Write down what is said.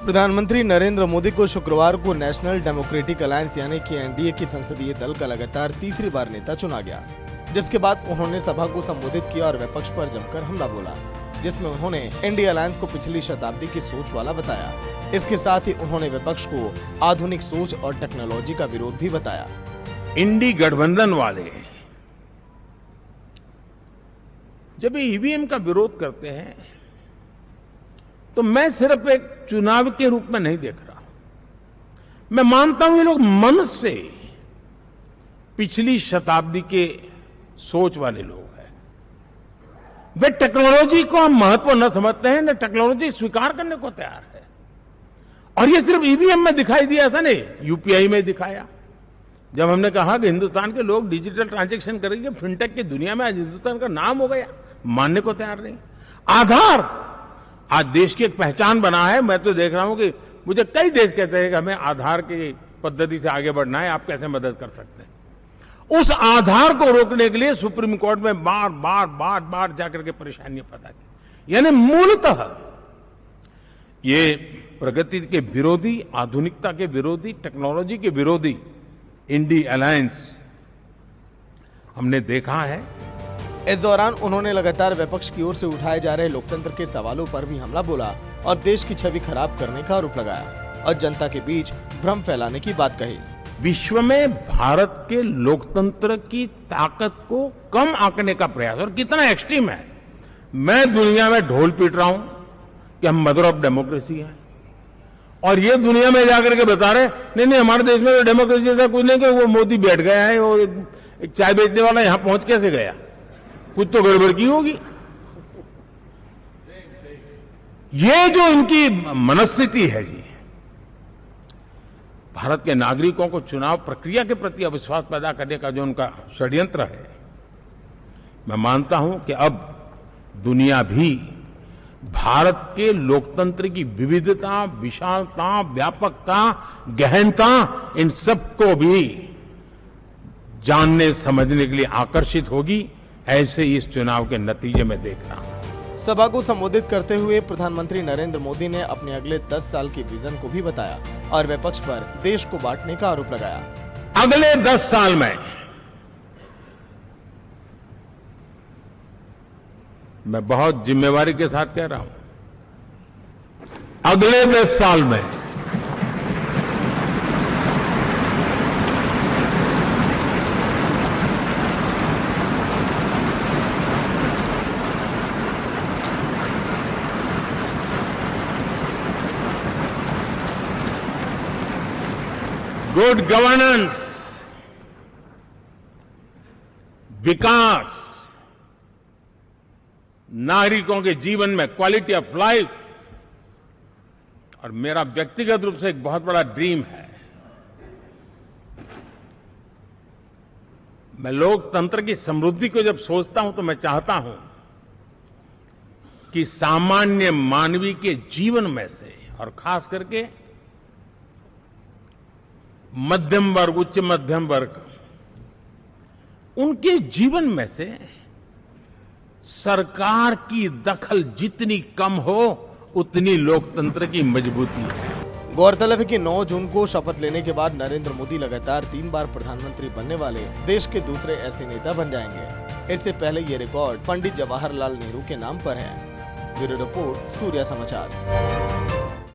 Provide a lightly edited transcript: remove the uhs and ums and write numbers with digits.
प्रधानमंत्री नरेंद्र मोदी को शुक्रवार को नेशनल डेमोक्रेटिक अलायंस यानी कि एनडीए की संसदीय दल का लगातार तीसरी बार नेता चुना गया, जिसके बाद उन्होंने सभा को संबोधित किया और विपक्ष पर जमकर हमला बोला, जिसमें उन्होंने इंडिया अलायंस को पिछली शताब्दी की सोच वाला बताया। इसके साथ ही उन्होंने विपक्ष को आधुनिक सोच और टेक्नोलॉजी का विरोध भी बताया। इंडी गठबंधन वाले जब ईवीएम का विरोध करते हैं तो मैं सिर्फ एक चुनाव के रूप में नहीं देख रहा। मैं मानता हूं ये लोग मन से पिछली शताब्दी के सोच वाले लोग हैं। वे टेक्नोलॉजी को हम महत्व न समझते हैं, न टेक्नोलॉजी स्वीकार करने को तैयार है। और ये सिर्फ ईवीएम में दिखाई दिया ऐसा नहीं, यूपीआई में दिखाया। जब हमने कहा कि हिंदुस्तान के लोग डिजिटल ट्रांजैक्शन करेंगे, फिनटेक की दुनिया में आज हिंदुस्तान का नाम हो गया, मानने को तैयार नहीं। आधार आज देश की एक पहचान बना है। मैं तो देख रहा हूं कि मुझे कई देश कहते हैं कि हमें आधार की पद्धति से आगे बढ़ना है, आप कैसे मदद कर सकते हैं। उस आधार को रोकने के लिए सुप्रीम कोर्ट में बार बार जाकर के परेशानियां पैदा की। यानी मूलतः ये प्रगति के विरोधी, आधुनिकता के विरोधी, टेक्नोलॉजी के विरोधी इंडी अलायंस हमने देखा है। इस दौरान उन्होंने लगातार विपक्ष की ओर से उठाए जा रहे लोकतंत्र के सवालों पर भी हमला बोला और देश की छवि खराब करने का आरोप लगाया और जनता के बीच भ्रम फैलाने की बात कही। विश्व में भारत के लोकतंत्र की ताकत को कम आंकने का प्रयास, और कितना एक्सट्रीम है। मैं दुनिया में ढोल पीट रहा हूं कि हम मदर ऑफ डेमोक्रेसी है, और ये दुनिया में जाकर के बता रहे नहीं हमारे देश में तो डेमोक्रेसी ऐसा कुछ नहीं, कि वो मोदी बैठ गया है, वो एक चाय बेचने वाला यहां पहुंच कैसे गया, कुछ तो गड़बड़ की होगी। ये जो इनकी मनस्थिति है जी, भारत के नागरिकों को चुनाव प्रक्रिया के प्रति अविश्वास पैदा करने का जो उनका षड्यंत्र है, मैं मानता हूं कि अब दुनिया भी भारत के लोकतंत्र की विविधता, विशालता, व्यापकता, गहनता, इन सबको भी जानने समझने के लिए आकर्षित होगी। ऐसे इस चुनाव के नतीजे में देख रहा हूं। सभा को संबोधित करते हुए प्रधानमंत्री नरेंद्र मोदी ने अपने अगले 10 साल के विजन को भी बताया और विपक्ष पर देश को बांटने का आरोप लगाया। अगले 10 साल में मैं बहुत जिम्मेवारी के साथ कह रहा हूं, अगले 10 साल में गुड गवर्नेंस, विकास, नागरिकों के जीवन में क्वालिटी ऑफ लाइफ, और मेरा व्यक्तिगत रूप से एक बहुत बड़ा ड्रीम है, मैं लोकतंत्र की समृद्धि को जब सोचता हूं तो मैं चाहता हूं कि सामान्य मानवीय के जीवन में से, और खास करके मध्यम वर्ग, उच्च मध्यम वर्ग, उनके जीवन में से सरकार की दखल जितनी कम हो उतनी लोकतंत्र की मजबूती है। गौरतलब है कि 9 जून को शपथ लेने के बाद नरेंद्र मोदी लगातार 3 बार प्रधानमंत्री बनने वाले देश के दूसरे ऐसे नेता बन जाएंगे। इससे पहले ये रिकॉर्ड पंडित जवाहरलाल नेहरू के नाम पर है। ब्यूरो रिपोर्ट, सूर्या समाचार।